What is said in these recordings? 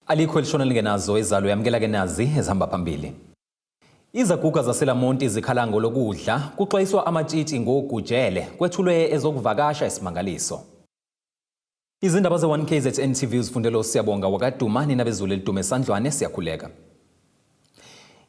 Alikho elishona lingenazo ezalo yamkela ke nazi ezihamba phambili. Izaguga zaseLamonti zikhala ngolokudla kuxwayiswa amatshitshi ngogujele kwethulwe ezokuvakasha isimangaliso. Izindaba ze-1KZNTVNEWS fundelo siyabonga wakaduma ninabezulu elidume esandlwane siyakhuleka.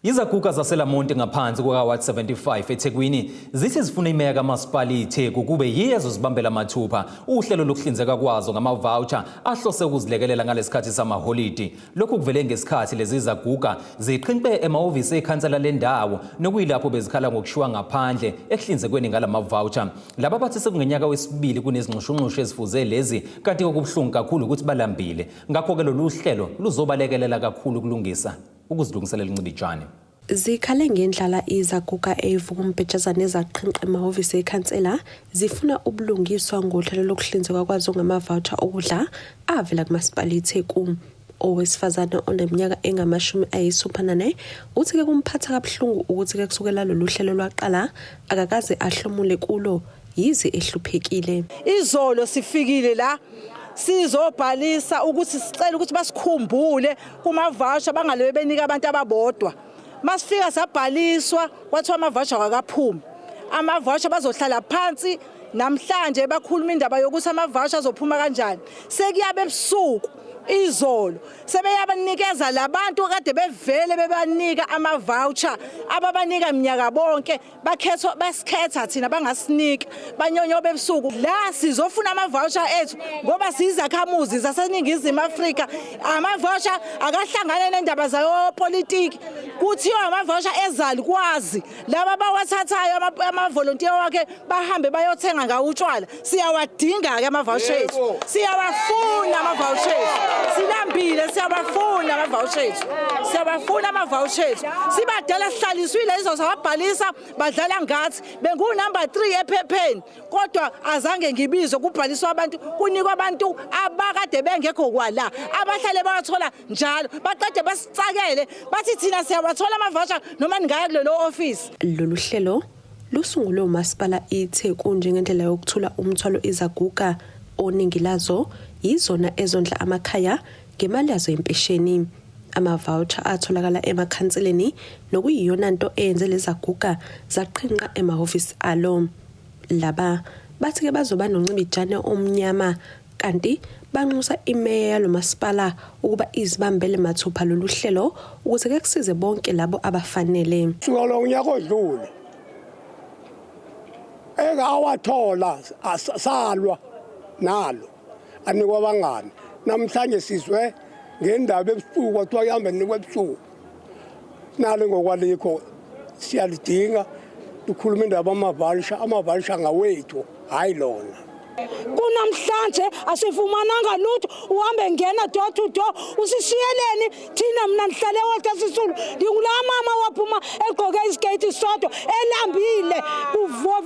Izaguga zaseLamonti ngaphansi kwa-Ward 75 Ethekwini zithi zifuna imeya kamasipala iTheku kube yiyezo zibambela mathupha uhlelo lokuhlinzeka kwazo ngama-voucher ahlose ukuzilekelela ngalesikhathi samaholidi. Lokhu kuvele ngesikhathi lezi zaguga ziqhinqe emahhovisi ekhansela lendawo nokuyilapho bezikhala ngokushiwa ngaphandle ekuhlinzekweni ngalama-voucher. Laba bathi sekungenyaka wesibili kunezingxushungxushu ezifuze lezi kanti okubuhlungu kakhulu ukuthi balambile. Ngakho-ke lolu hlelo luzobalekelela kakhulu kulungisa ukuzilungiselela incibijane. Zikhale ngendlala izaguga evuka umbhejazane ezaqhinqa emahhovisi ekhansela zifuna ubulungiswa ngohlelo lokuhlinzeka kwazo ngama-voucher okudla avela kumasipala iTheku. Owesifazane oneminyaka engama-64 uthi-ke kumphatha kabuhlungu ukuthi-ke kusukela lolu hlelo lwaqala akakaze ahlomule kulo yize ehluphekile. Izolo sifikile la sizobhalisa ukuthi sicela ukuthi basikhumbule kuma-voucher bangalewe benika abantu ababodwa. Masifika sabhaliswa kwathiwa ama-voucher akaphumi. Ama-voucher bazohlala phansi namhlanje bakhuluma indaba yokuthi ama-voucher azophuma kanjani. Sekuyabe ebusuku izolo sebeyabanikeza labantu kade bevele bebanika ama-voucher ababanika minyaka bonke basikhetha thina bangasinika banyonyobe ebusuku. La sizofuna ama-voucher ethu ngoba sizakhamuzi zaseNingizimu Afrika. Ama-voucher akahlangane nendaba zayopolitiki. Kuthiwa ama-voucher ezalukwazi laba bawathathayo ama-volunteer wakhe bahambe bayothenga ngawo utshwala. Siyawadinga ke ama-voucher ethu, siyawafuna ama-voucher ethu. Silambile siyabafuna ama-voucher ethu. Siyabafuna ama-voucher ethu. Sibadala sihlaliswile izosabhalisa badlala ngathi bengu-number 3 ephepheni kodwa azange ngibizwe kubhaliswa abantu kunikwa abantu abakade bengekho kwala abahlale bayathola njalo baqede basicakele bathi thina siyawathola ama-voucher noma ningaya kulelo office. Lolu hlelo lusungulwe umasipala iTheku njengendlela yokuthula umthwalo izaguga oningi lazo yizona ezondla amakhaya ngemali yazo yempesheni. Ama-voucher atholakala emakhanseleni nokuyiyona nto eyenze lezaguga zaqhinqa emahhovisi alo. Laba bathi-ke bazoba noncibijane omnyama kanti banxusa imeya yalo masipala ukuba izibambele mathupha lolu hlelo ukuze ke kusize bonke labo abafanele. Suka lo nyaka odlule awathola salwa nalo anikwa bangani namhlanje sizwe ngendaba ebusuku kwathiwa ihambe nikwe ebusuku nalo ngokwalikho siyalidinga ukhuluma indaba ama-voucher ngawethu hayi lona. Kunamhlanje asifumananga lutho uhambe ngena door to door usishiyeleni thina mina nihlale wonke sisulu ngikula mama waphuma egqoke isiketi sodwa elambile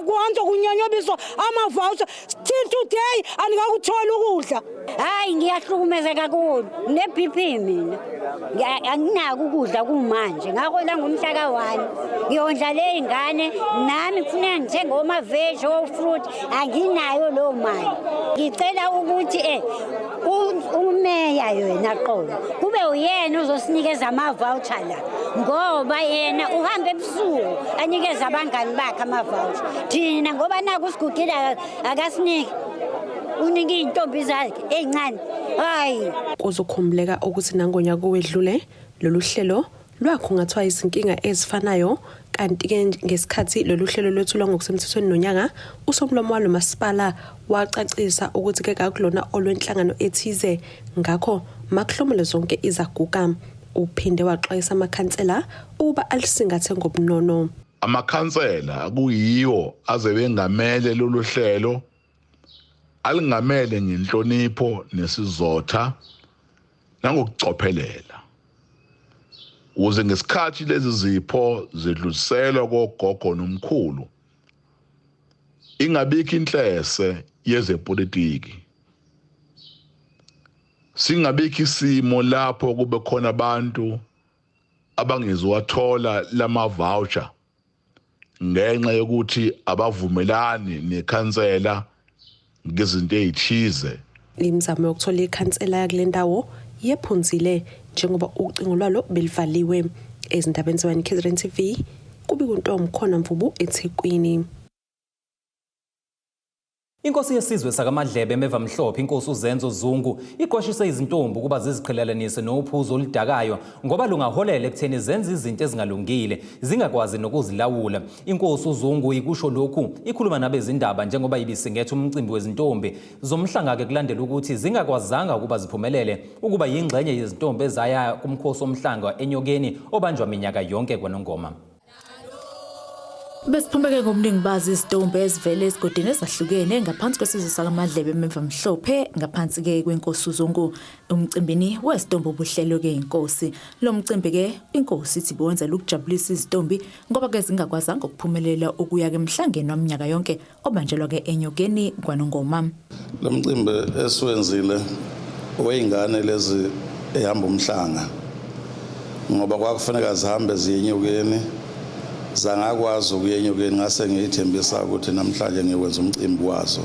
kuhanjwa kunyonyobiswa ama-voucher till today anikakuthola ukudla. Hayi ngiyahlukumezeka kakhulu ne-BP mina anginako ukudla kumanje ngakola ngomhla ka-1 ngiyondla le ingane nami kufuneka ngithenge oma-veg o-fruit anginayo lo mali. Ngicela ukuthi umeya yena qolo kube uyena uzosinikeza ama-voucher la ngoba yena uhambe ebusuku anikeza abangani bakhe ama-voucher. Thina ngoba naku usigugile akasiniki unika iy'ntombi zakhe ey'ncane hayi. Kuzokhumbuleka ukuthi nangonyaka owedlule lolu hlelo lwakhungathwa izinkinga ezifanayo kanti-ke ngesikhathi lolu hlelo lwethulwa ngokusemthethweni nonyaka usomlomo walo masipala wacacisa ukuthi-ke kakulona olwenhlangano ethize ngakho makuhlomule zonke izaguga. Uphinde waxwayisa amakhansela ukuba alisingathe ngobunono. Amakhansela kuyiwo aze bengamele lolu hlelo alingamele ngenhlonipho nesizotha nangokucophelela ukuze ngesikhathi lezi zipho zedluliselwa kogogo nomkhulu ingabikho inhlese yezepolitiki, singabikho isimo lapho kube khona abantu abangezwathola lama-voucher ngenxa yokuthi abavumelani nekhansela ngezinto ezithize. Imizamo yokuthola ikhansela yakule ndawo yephunzile njengoba ucingo lwalo belivaliwe. Ezindabeni ze-1KZNTV kubikuntomkhona Mvubu Ethekwini. Inkosi yesizwe sakaMadlebe emeva mhlophe inkosi uZenzo Zungu iqwashise izintombi ukuba ziziqhelelanise nophuzo oludakayo ngoba lungaholela ekutheni zenze izinto ezingalungile zingakwazi nokuzilawula. Inkosi uZungu ikusho lokhu ikhuluma nabezindaba njengoba ibisingethe umcimbi wezintombi Zomhlanga ke kulandela ukuthi zingakwazanga ukuba ziphumelele ukuba yingxenye yezintombi ezaya kumkhosi omhlanga enyokeni obanjwa minyaka yonke kwaNongoma. Besiphumeke ngomningi bazi izitombi ezivele esigodini ezahlukene ngaphansi kwesizwe sakaMadlebe emeva mhlophe ngaphansi ke kwenkosi uZungu umcimbini wesitombi obuhlelo ke inkosi. Lo mcimbi ke inkosi ithi bowenzela ukujabulisa izitombi ngoba ke zingakwazanga ukuphumelela ukuya ke emhlangeni waminyaka yonke obanjelwa ke enyokeni kwaNongoma. Lo mcimbi esiwenzile weyingane lezi ehamba umhlanga ngoba kwakufanele zihambe ziyenyokeni zangakwazi ukuyenyokeni ngase ngiyithembisa ukuthi namhlanje ngiyokwenza umcimbi wazo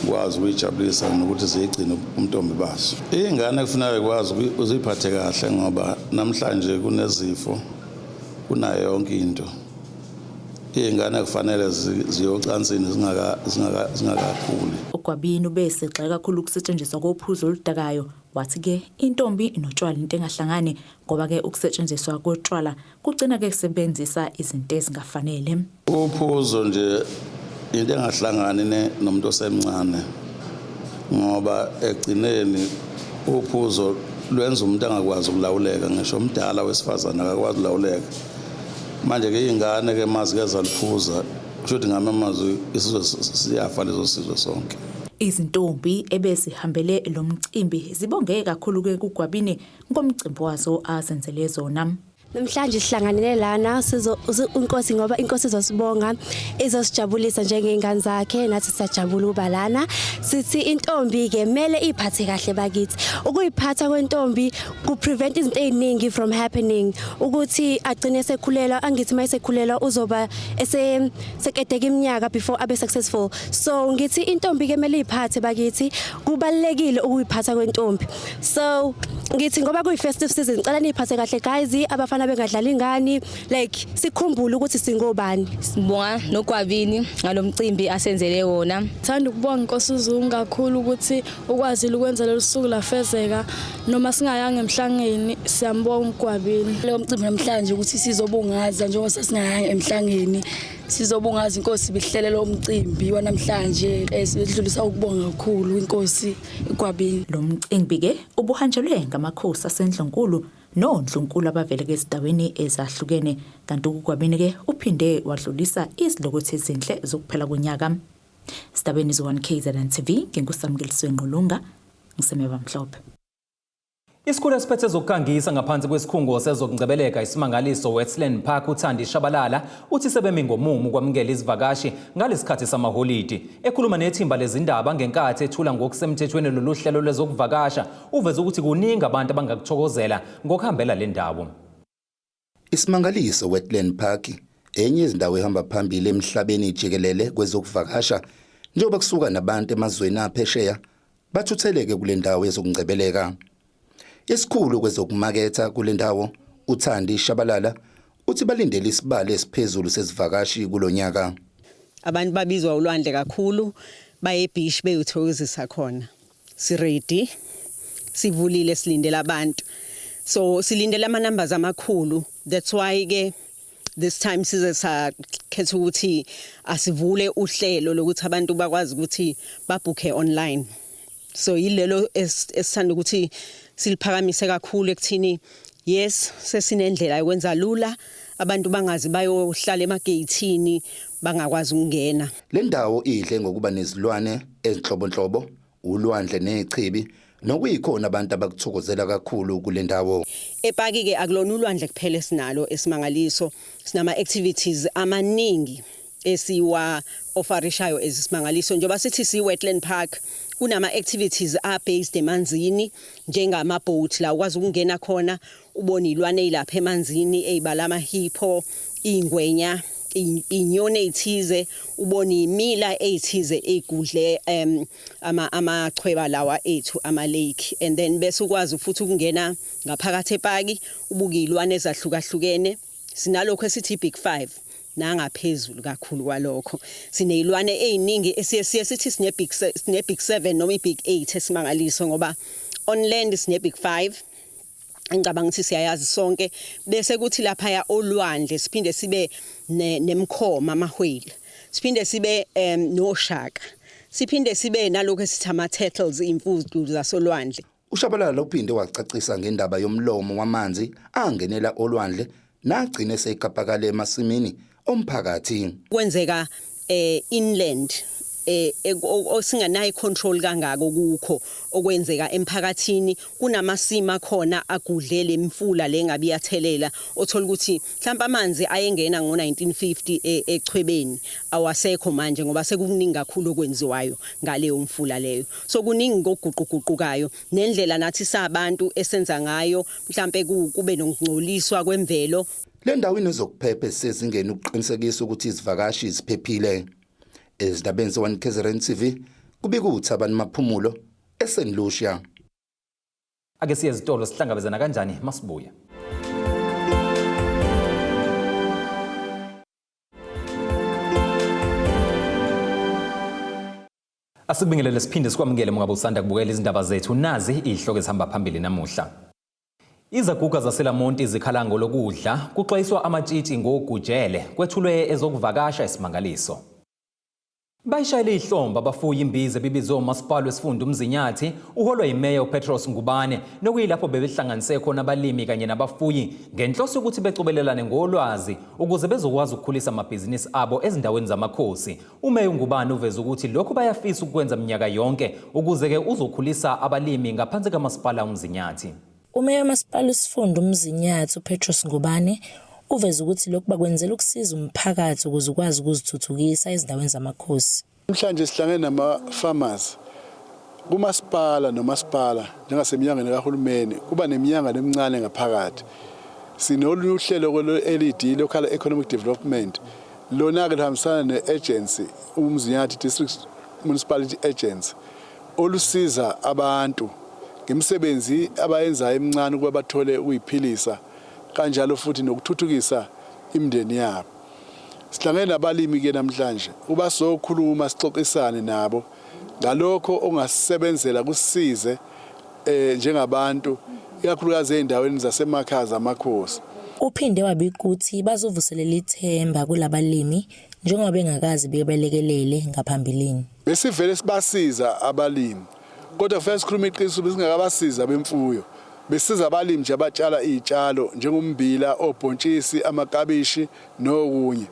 kwazi ukujabulisa nokuthi ziyigcine umntombi baso. Ingane kufanele kwazi uziphathe kahle ngoba namhlanje kunezifo kunayo yonke into. Ingane kufanele ziyocansini zingakakhuli. Ukwabini bese xa kakhulu ukusetshenziswa kophuzo oludakayo wathi ke intombi inotshwala into engahlangani ngoba ke ukusetshenziswa kotshwala kugcina ke kusebenzisa izinto ezingafanele. Uphuzo nje into engahlangani nomuntu osemncane ngoba egcineni uphuzo lwenza umuntu angakwazi ukulawuleka ngisho umdala wesifazana akakwazi ukulawuleka. Manje ke ingane ke mazike zaliphuza kusho ukuthi ngamamazwi isizwe siyafa lezo sizwe sonke. Izintombi ebezihambele lo mcimbi zibongeke kakhulu ke kuGwabini ngomcimbi wazo azenzele zona. Namhlanje sihlanganele lana inkosi ngoba inkosi izosibonga izosijabulisa njengezingane zakhe nathi siyajabula ukuba lana. Sithi intombi ke mele iphathe kahle bakithi. Ukuyiphatha kwentombi ku prevent izinto eziningi from happening. Ukuthi agcine sekhulela angithi mayisekhulela uzoba seketeka iminyaka before abe successful. So ngithi intombi ke mele iphathe bakithi kubalekile ukuyiphatha kwentombi. So ngithi ngoba kuyi festive season cela niphathe kahle guys abafana bengadlala ingane like sikhumbule ukuthi singobani. Sibonga noGwabini ngalomcimbi asenzele wona. Thanda ukubonga inkosi uZungu kakhulu ukuthi ukwazi ukwenza lolu suku lafezeka noma singayanga emhlangeni siyambonga uGwabini. Lo mcimbi namhlanje ukuthi sizobungaza njengoba sasingayanga emhlangeni sizobungaza inkosi bihlele lo mcimbi wanamhlanje esidlulisa ukubonga kakhulu inkosi uGwabini. Lo mcimbi ke ubuhanjelwe ngamakhosi aseNdlunkulu noNdlunkulu abavele ezindaweni ezahlukene kanti uGwabini ke uphinde wadlulisa izilokothe ezinhle zokuphela konyaka. Sidabeni zo1KZNTV nginguSamkeliswe Ngqulunga ngisemeva mhlophe. Isikhulu esiphethe zokukhangisa ngaphansi kwesikhungo sezokungcebeleka isimangaliso Westland Park uThandi Shabalala uthi sebemi ngomumo kwamukela izivakashi ngalesikhathi samaholidi. Ekhuluma nethimba lezindaba ngenkathi ethula ngokusemthethweni lolu hlelo lezokuvakasha uveze ukuthi kuningi abantu abangakuthokozela ngokuhambela le ndawo. Isimangaliso Westland Park enye izindawo ehamba phambili emhlabeni jikelele kwezokuvakasha njengoba kusuka nabantu emazweni aphesheya bathutheleke kule ndawo yezokungcebeleka. Isikhulu kwezokumaketha kule ndawo uThandi Shabalala uthi balindele isibalo esiphezulu sezivakashi kulonyaka. Abantu babizwa ulwandle kakhulu baye beach beyothokozisa khona. Si ready sivulile silindele abantu. So silindele ama numbers amakhulu. That's why ke this time size sakhetha ukuthi asivule uhlelo lokuthi abantu bakwazi ukuthi babooke online. So yilelo esithanda ukuthi siliphakamise kakhulu ekuthini yes sesinendlela yokwenza lula abantu bangazi bayohlala emagatini bangakwazi ukungena. Le ndawo ihle ngokuba nezilwane ezinhlobonhlobo ulwandle nechibi nokuyikhona abantu abakuthokozela kakhulu kule ndawo. Epaki ke akulona ulwandle kuphela esinalo esimangaliso sinama activities amaningi esiwa offerishayo ezisimangaliso njengoba sithi si Wetland Park kunama activities are based emanzini njengama boat la ukwazi ukungena khona ubona ilwane ezilapha emanzini ezibala amahippo ingwenya inyoni ezithize ubona imila ezithize egudle amachweba lawa ethu ama lake, and then bese ukwazi futhi ukungena ngaphakathi epaki ubuka izilwane ezahlukahlukene. Sinalokho esithi big 5 nangaphezulu kakhulu kwalokho. Sinezilwane eziningi esiye sithi sine big 7 noma big 8 esimangaliso, ngoba on land sine big 5. Ngicabanga ukuthi siyayazi sonke. Bese kuthi lapha ya olwandle siphinde sibe nemkhoma amahweli, siphinde sibe noshaka, siphinde sibe nalokho esithi ama turtles, imfudu zasolwandle. uShabalala uphinde wacacisa ngendaba yomlomo wamanzi angenela olwandle nagcine sekapakale emasimini omphakathi. Kwenzeka inland osinganayo control kangako kukho okwenzeka emphakathini, kunamasima khona agudlela imfula lengabe iyathelela, othola ukuthi mhlawumbe amanzi ayengena ngo1950 echwebeni awasekho manje ngoba sekuningi kakhulu okwenziwayo ngaleyo mfula leyo. So kuningi ngoguquguqukayo nendlela nathi sabantu esenza ngayo mhlawumbe kube nokungcoliswa kwemvelo. Le ndawo inezokuphepha sezingeni ukuqinisekisa ukuthi izivakashi ziphephile. Ezindabeni ze-1KZNTV kubika uThabani Maphumulo eSt Lucia. Ake siye ezitolo sihlangabezana kanjani masibuye. Asibingelele siphinde sikwamukele mungaba usanda kubukela izindaba zethu, nazi izihloko ezihamba phambili namuhla. Izaguga zaseLamonti zikhalango lokudla kuxwayiswa amatshitshi ngogujele kwethulwe ezokuvakasha esimangaliso. Bayishayile ihlomba abafuyi imbize bibizwe umasipala wesifunda uMzinyathi uholwa imeya uPetros Ngubane nokuyilapho bebehlanganise khona abalimi kanye nabafuyi ngenhloso ukuthi becubelelane ngolwazi ukuze bezokwazi ukukhulisa amabhizinisi abo ezindaweni zamakhosi. Umeya uNgubane uveza ukuthi lokho bayafisa ukwenza minyaka yonke ukuze ke uzokhulisa abalimi ngaphansi kamasipala uMzinyathi. Umeya umasipala wesifunda uMzinyathi uPetros Ngubane uveza ukuthi lokhu bakwenzela ukusiza umphakathi ukuze ukwazi ukuzithuthukisa ezindaweni zamakhosi. Mhlanje sihlangene nama-farmers kumasipala nomasipala njengaseminyangweni kahulumeni kuba neminyangano emincane ngaphakathi. Sinolunye uhlelo kwe-LED, Local Economic Development, lona-ke luhambisana ne-agency uMzinyathi District Municipality Agency olusiza abantu ngemisebenzi abayenzayo emincane ukuba bathole ukuyiphilisa kanjalo futhi nokuthuthukisa imindeni yabo. Sihlangene nabalimi ke namhlanje uba sokhuluma sixoxisane nabo ngalokho ongasebenzela kusize njengabantu ikakhulukazi ezindaweni zasemakhaya zamakhosi. Uphinde wabika ukuthi bazovuselela ithemba kulabalimi njengoba bengakazi bebelekelele ngaphambilini. Besivele sibasiza abalimi kodwa kufanele sikhulume iqiniso besingakabasiza bemfuyo. Besiza abalimi nje abatshala izitshalo njengommbila, obhontshisi, amakabishi nokunye.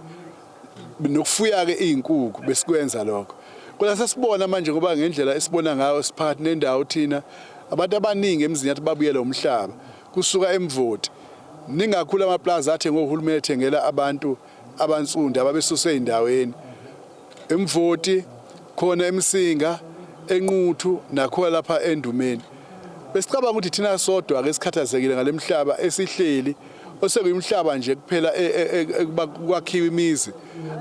Nokufuya ke izinkukhu besikwenza lokho. Kodwa sesibona manje ngoba ngendlela esibona ngayo siphakathi nendawo thina abantu abaningi eMzinyathi babuyela umhlaba kusuka eMvoti. Ningakhula amaplaza athe ngohulumeni ethengela abantu abansundu ababesuswe endaweni. eMvoti khona eMsinga, eNquthu nakhona lapha eNdumeni. Besicabanga ukuthi thina sodwa ake sikhathazekile ngalemhlaba esihleli osekuyimhlaba nje kuphela kwakhiwa imizi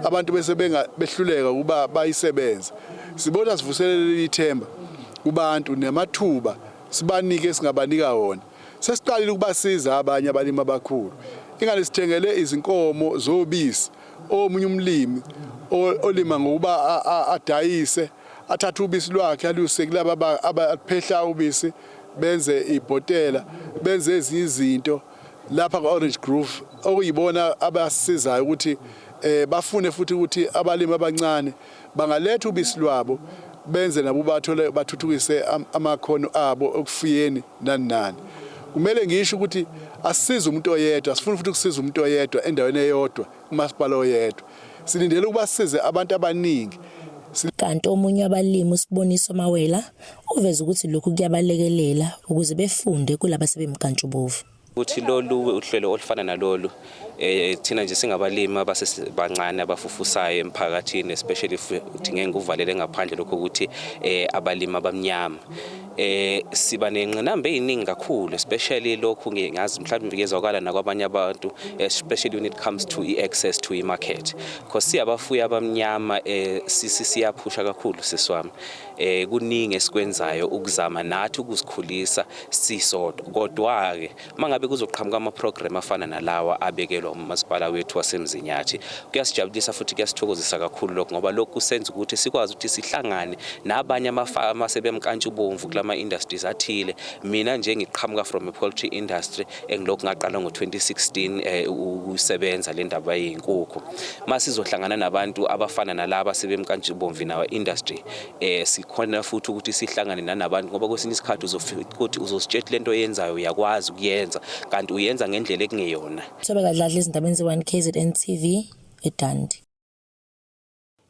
abantu bese behluleka ukuba bayisebenze. Sibona sivuselele ithemba kubantu nemathuba sibanike singabanika wona. Sesiqalile ukubasiza abanye abalimi abakhulu. Ingane sithengele izinkomo zobisi omunye umlimi olima ngokuba adayise athatha ubisi lwakhe aluse kulaba abaphehla ubisi benze ibhotela benze ezinye izinto lapha ku-Orange Grove okuyibona abasizayo ukuthi bafune futhi ukuthi abalimi abancane bangaletha ubisi lwabo benze nabo bathole bathuthukise amakhono abo okufuyeni nani. Kumele ngisho ukuthi asisize umuntu oyedwa, sifuna futhi ukusiza umuntu oyedwa endaweni eyodwa umasipala oyedwa. Silindele ukuba sisize abantu abaningi. Kanti omunye abalimi uSiboniso Mawela uveza ukuthi lokhu kuyabalekelela ukuze befunde kulaba sebemkantshubovu. Uthi lolu uhlelo olufana nalolu thina nje singabalimi abasebancane abafufusayo emphakathini, especially uthi ngeke uvalele ngaphandle lokho ukuthi abalimi abamnyama siba nenqinamba eziningi kakhulu, especially lokhu ngingazi mhlawumbe ngezwakala nakwabanye abantu, especially when it comes to access to market, because siyabafuya abamnyama siyaphusha kakhulu siswami. Kuningi esikwenzayo ukuzama nathi ukuzikhulisa sisodwa, kodwa ke mangabe kuzoqhamuka ama program afana nalawa abekelwa umasipala wethu waseMzinyathi, kuyasijabulisa futhi kuyasithokozisa kakhulu lokho, ngoba lokhu kusenza ukuthi sikwazi ukuthi sihlangane nabanye amafama asebemkantshubomvu kulama industries athile. Mina nje ngiqhamuka from a poultry industry engilokhu ngaqala ngo2016 ukusebenza le ndaba yezinkukhu. Masizohlangana nabantu abafana nalabo asebemkantshubomvu nawa industry sikhona futhi ukuthi sihlangane nanabantu, ngoba kwesinye isikhathi uzofika ukuthi uzositshela lento yenzayo uyakwazi ukuyenza kanti uyenza ngendlela ekungeyona. Sobekadlala izindabeni ze1KZNTV eDandi.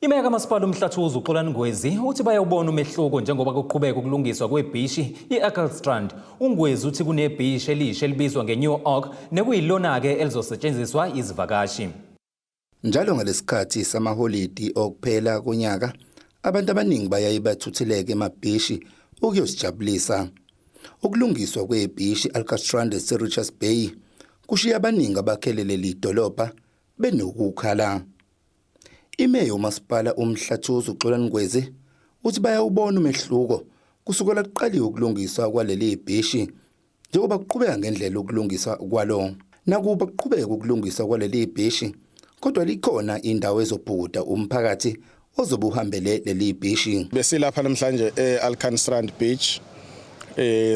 Imeya kamasipala uMhlathuze uXolani Ngwezi uthi bayawubona umehluko njengoba kuqhubeka ukulungiswa kwebhishi iAkkelstrand. uNgwezi uthi kunebhishi elisha elibizwa ngeNew Oak nekuyilona ke elizosetshenziswa izivakashi. Njalo ngalesikhathi samaholidi okuphela konyaka, abantu abaningi bayaye bathutheleke emabhishi ukuyosijabulisa. Ukulungiswa kwebhishi Alcastrand eRichards Bay kushiya abaningi abakhelele lidolobha benokukhala. Imeya umasipala uMhlathuze uXolani Ngwezi uthi bayawubona umehluko kusukela kuqaliwe ukulungiswa kwaleli bhishi njengoba kuqhubeka ngendlela ukulungiswa kwalo. Nakuba kuqhubeka ukulungiswa kwaleli bhishi, kodwa likhona indawo ezobhukuda umphakathi ozobuhambele leli bhishi. Besilapha namhlanje eAlcastrand Beach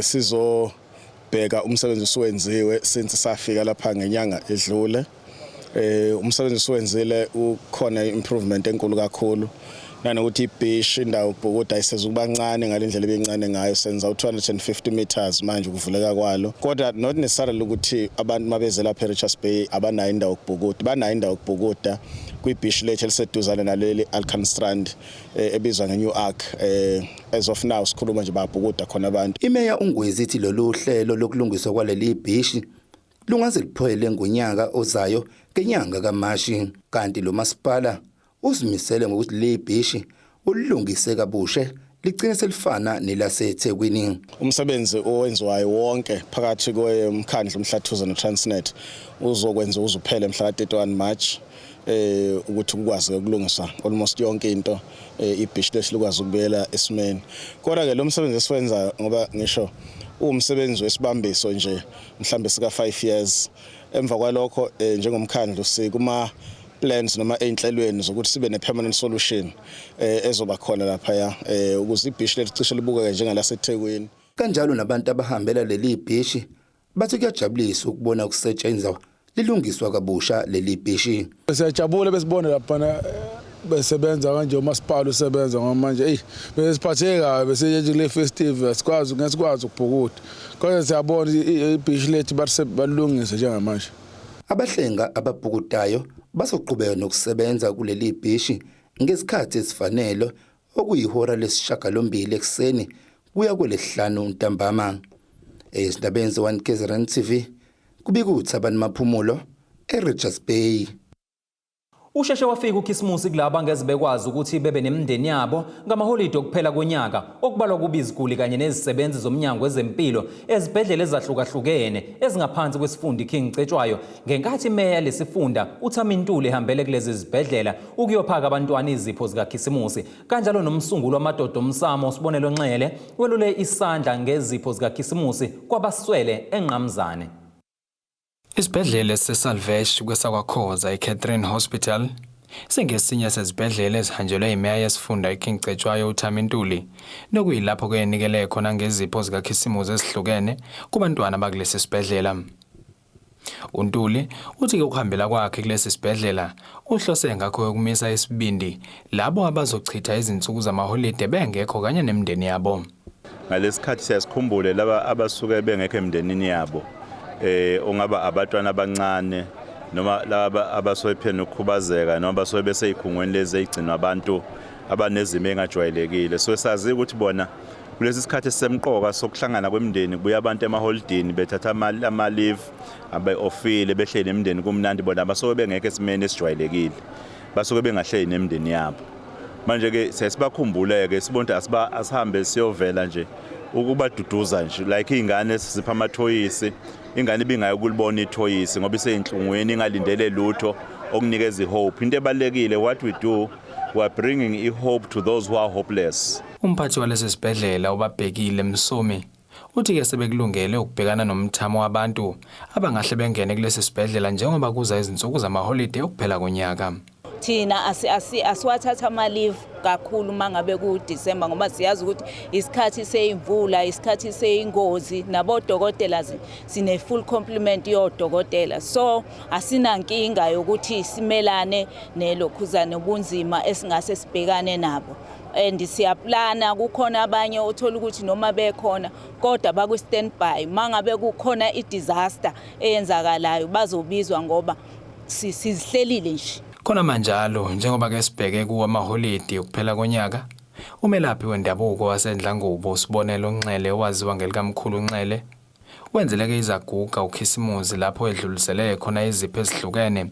sizobheka umsebenzi osuwenziwe since safika lapha ngenyanga edlule. Umsebenzi osuwenzile ukhona improvement enkulu kakhulu, nanokuthi ibeach indawo ubhukuda isezukuba kancane ngalendlela ebencane ngayo, senza u250 meters manje ukuvuleka kwalo. Kodwa not necessarily ukuthi abantu mabeze lapha eRichards Bay abanayo indawo ukubhukuda, banayo indawo ukubhukuda kwibeach lethu eliseduzane naleli Alcastrand ebizwa ngeNew Ark. As of now sikhuluma nje babhukuda khona abantu. Imeya uNgwezi ithi lolu hlelo lokulungiswa kwaleli beach lungaze liphele ngonyaka ozayo ngenyanga kaMashi, kanti lo masipala uzimisele ngokuthi le bhishi ulungise kabushe ligcine selifana nelaseThekwini. Umsebenzi owenziwayo wonke phakathi kwemkhandlu uMhlathuze noTransnet uzokwenza uzuphele mhla ka31 March ukuthi ukwazi ukulungisa almost yonke into ibhishi lesikwazi ukubuyela esimeni. Kodwa ke lo msebenzi esiwenza ngoba ngisho umsebenzi wesibambiso nje mhlambe sika 5 years, emva kwalokho njengomkhandlu sikuma plans noma einhlelweni zokuthi sibe ne permanent solution ezoba khona lapha ukuze ibhishi lethu cishe libukeke njengalaseThekwini. Kanjalo nabantu abahambela leli bhishi bathi kuyajabulisa ukubona ukusetshenzwa lilungiswa kabusha leli bhishi. Siyajabula besibone lapha besebenza kanje umasipala usebenza ngoba manje besiphatheke kabi bese le festive sikwazi ukubhukuda. Kodwa siyabona ibhishi lethu balungise njengamanje. Abahlenga ababhukudayo bazoqhubeka nokusebenza kuleli bhishi ngesikhathi esifanele okuyihora lesishagalombili ekseni kuya kwelesihlanu ntambama. Ezindabeni ze1KZNTV kubika uThabani Maphumulo eRichards Bay. Usheshe wafika uKhisimusi kulabo angeze bekwazi ukuthi bebe nemindeni yabo ngamaholide okuphela konyaka okubalwa kuba iziguli kanye nezisebenzi zomnyango wezempilo ezibhedlela ezahlukahlukene ezingaphansi kwesifundo King Cetshwayo, ngenkathi imeya lesifunda uThamintuli ehambele kulezi zibhedlela ukuyophaka abantwana izipho zikaKhisimusi. Kanjalo nomsunguli wamadoda omsamo Sibonelo Nxele welule isandla ngezipho zikaKhisimusi kwabaswele eNgqamzane. Isibhedlela seSalvesh kwesakwakhoza eCatherine Hospital sengesinye sezibhedlela ezihanjelwe imeya yesifunda iKing Cetshwayo uThamintuli, nokuyilapho kuyenikele khona ngezipho zikaKhisimusi ezihlukene kubantwana bakulesi sibhedlela. uNtuli uthi ke ukuhambela kwakhe kulesi sibhedlela uhlose ngakho ukumisa isibindi labo abazochitha izinsuku zamaholide bengekho kanye nemindeni yabo. Ngalesikhathi siyasikhumbule laba abasuke bengekho emndenini yabo, ongaba abantwana abancane noma laba abasoyiphena ukukhubazeka noma basoye bese ikhungweni lezi egcinwa abantu abanezimo engajwayelekile. So sazi ukuthi bona kulesi sikhathi semqoka sokuhlangana kwemndeni buya abantu emaholidini bethatha ama leave abe-ofile behleli nemndeni kumnandi bona abasuke bengekho esimeni esijwayelekile basuke bengahleli nemndeni yabo manje ke siyasibakhumbuleke sibonke asihambe siyovela nje ukubaduduza nje like ingane sipha amathoyisi ingane ibingayo kulibona ithoyisi ngoba iseyinhlungweni ingalindele lutho okunikeza ihope into ebalekile what we do we are bringing hope to those who are hopeless. Umphathi walesi sibhedlela ubabhekile Msomi uthi ke sebekulungele ukubhekana nomthamo wabantu abangahle bengene kulesi sibhedlela njengoba kuza izinsuku zamaholiday okuphela konyaka. Thina asiwathatha ama leave kakhulu mangabe ku December ngoba siyazi ukuthi isikhathi seyimvula isikhathi seyingozi nabodokotela sine full complement yodokotela so asinankinga yokuthi simelane nelokhuzane obunzima esingase sibhekane nabo and siyaplana kukhona abanye othola ukuthi noma bekhona kodwa baku standby mangabe kukhona idisaster eyenzakalayo bazobizwa ngoba sizihlelile nje. Khona manjalo njengoba ke sibheke kuwa amaholiday ukuphela konyaka umelaphi wendabuko waseNdlangubo usibonelo Nxele owaziwa ngelikamkhulu Nxele wenzeleke izaguga ukhisimuzi lapho edlulisele khona izipho ezihlukene.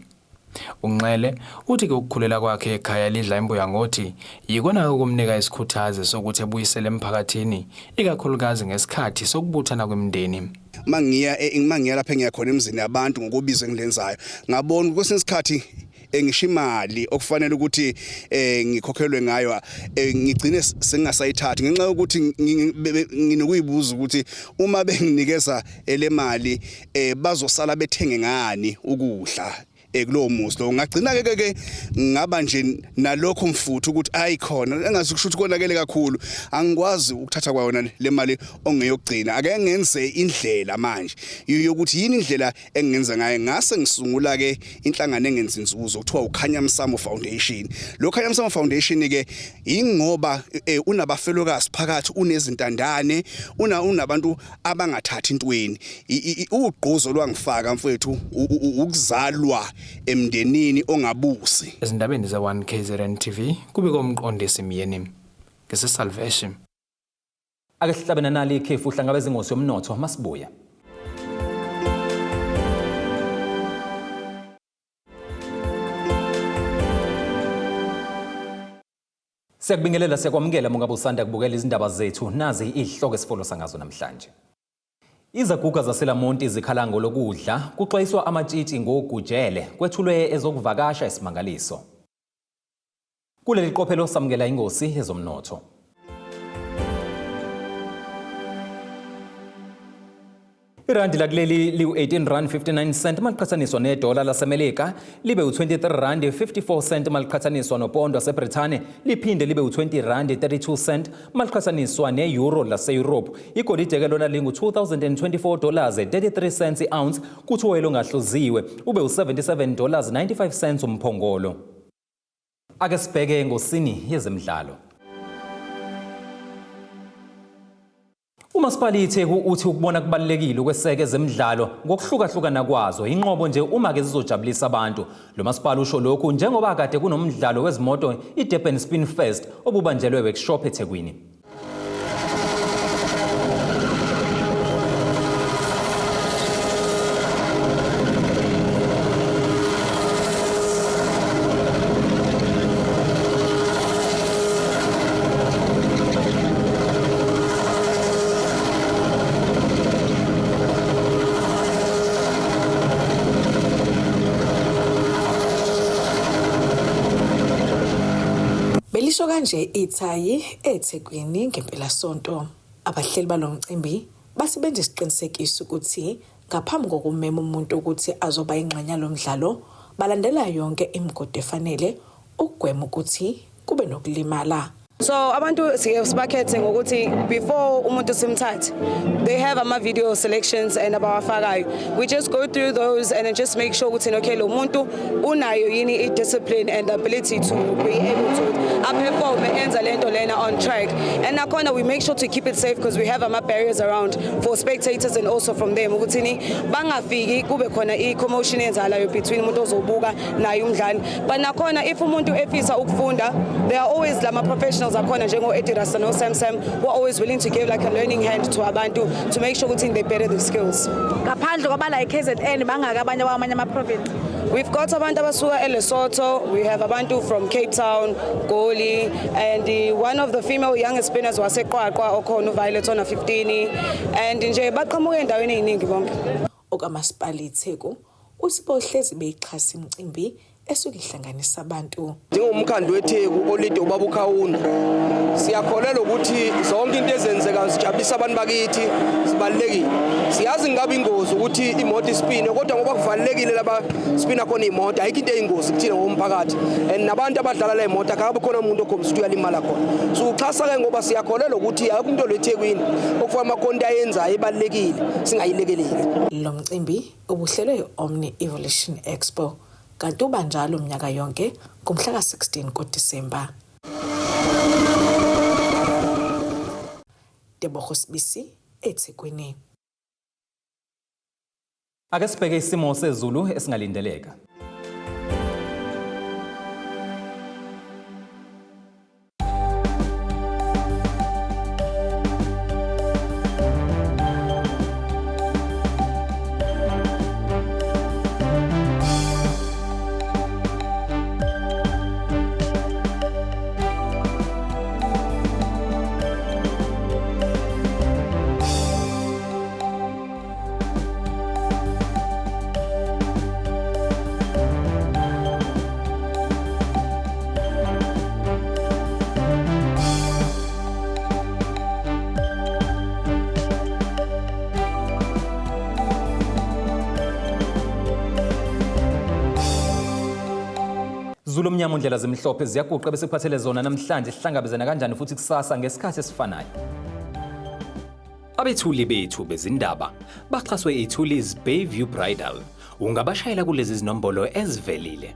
Unxele uthi ke ukukhulela kwakhe ekhaya lidla imbuya ngothi yikona ukumnika isikhuthazo sokuthi ebuyisele emphakathini ikakhulukazi ngesikhathi sokubuthana kwemndeni. Mangiya lapha engiyakhona emzini yabantu ngokubiza engilenzayo ngabona kwesinye isikhathi ngisho imali okufanele ukuthi ngikhokhelwe ngayo ngigcine sengasayithathi ngenxa yokuthi nginokuyibuza ukuthi uma benginikeza ele mali bazosala bethenge ngani ukudla kulowo muzi lo ngagcina ke ngaba nje nalokho mfuthu ukuthi ayikhona engazikusho ukuthi konakele kakhulu angikwazi ukuthatha kwayona le mali ongeyogcina ake ngenze indlela manje yokuthi yini indlela engenza ngayo ngase ngisungula ke inhlangano engenza inzuzo kuthiwa uKhanyamsamo Foundation. Lo Khanyamsamo Foundation ke ingoba unabafelokazi phakathi unezintandane unabantu abangathathi intweni ugqozo lwangifaka mfethu ukuzalwa emndenini ongabusi. Ezindabeni za 1KZNTV kubika umqondisi Myeni ngesesalvation. Ake sihlabena nali ikhefu uhlangabeza ingosi yomnotho masibuya. Siyakubingelela siyakwamukela mongabusanda kubukela izindaba zethu nazi ihloko esifolo sangazo namhlanje. Izaguga zaseLamonti zikhalango lokudla kuxwayiswa amatshitshi ngogujele kwethulwe ezokuvakasha isimangaliso. Kuleli qophelo samukela ingosi yezomnotho. Irandi lakuleli liu-18.59 maliqhathaniswa nedola laseMelika libe u-23.54 maliqhathaniswa nopondo waseBrithani liphinde libe u-20.32 maliqhathaniswa ne-euro lase-Europe. Igolide ke lona lingu-$2,024.33 i-ounce kuthi uwelo ngahluziwe ube u-$77.95 umphongolo. Ake sibheke engosini yezemidlalo. Umasipala iTheku uthi ukubona kubalekile ukweseka ezemidlalo ngokuhlukahlukana kwazo inqobo nje uma ke zizojabulisa abantu. Lo masipala usho lokhu njengoba kade kunomdlalo wezimoto iDurban Spin Fest obubanjelwe workshop eThekwini. Belisho kanje ithayi eThekwini ngempelasonto. Abahleli balomcimbi basebenza isiqinisekiso ukuthi ngaphambi kokumema umuntu ukuthi azoba ingxenye lomdlalo balandela yonke imigodi efanele ukugwema ukuthi kube nokulimala. So abantu sibakhethe ngokuthi before umuntu simthathe they have ama video selections and abawafakayo. We just go through those and then just make sure ukuthi okay lo muntu unayo yini i-discipline and the ability to be able to perform enza lento lena on track. And nakhona we make sure to keep it safe because we have ama barriers around for spectators and also from them ukuthi ni bangafiki kube khona i-commotion enzalayo between umuntu ozobuka naye umdlali. But nakhona if umuntu efisa ukufunda there are always lama professionals professionals akhona njengo-Edidas no-Samsam who are always willing to give like a learning hand to abantu to make sure ukuthi they better the skills. Ngaphandle kwabala i-KZN bangaka abanye ama-province? We've got abantu abasuka eLesotho, we have abantu from Cape Town, Goli, and one of the female youngest spinners waseQwaqwa okhona uViolet ona 15 and nje baqhamuke endaweni eziningi bonke. OkaMasipala iTheku uSipho hlezi beyixhasa imicimbi esuke ihlanganisa abantu. Njengomkhandlu weTheku olide ubaba uKhawuna siyakholela ukuthi zonke into ezenzeka sijabulisa abantu bakithi sibalekile. Siyazi ngabe ingozi ukuthi imoto ispine kodwa ngoba kuvalekile laba spina khona imoto ayikho into eyingozi kuthina ngomphakathi and nabantu abadlala le moto akabe khona umuntu okhomisa ukuthi uyalimala khona. So uxhasa ke ngoba siyakholela ukuthi akho umuntu leThekwini okufa amakonto ayenzayo ebalekile singayilekeleli. Lo mcimbi ubuhlelwe Omni Evolution Expo kanti uba njalo umnyaka yonke ngomhla ka-16 kuDisemba. Debogo Sibisi, Ethekwini. Ake sibheke isimo sezulu esingalindeleka. Zulu mnyama undlela zemhlophe ziyaguqa bese kuphathele zona namhlanje sihlangabezana kanjani futhi kusasa ngesikhathi esifanayo. Abethuli bethu bezindaba baxhaswe iThulis Bayview Bridal. Ungabashayela kulezi zinombolo ezivelile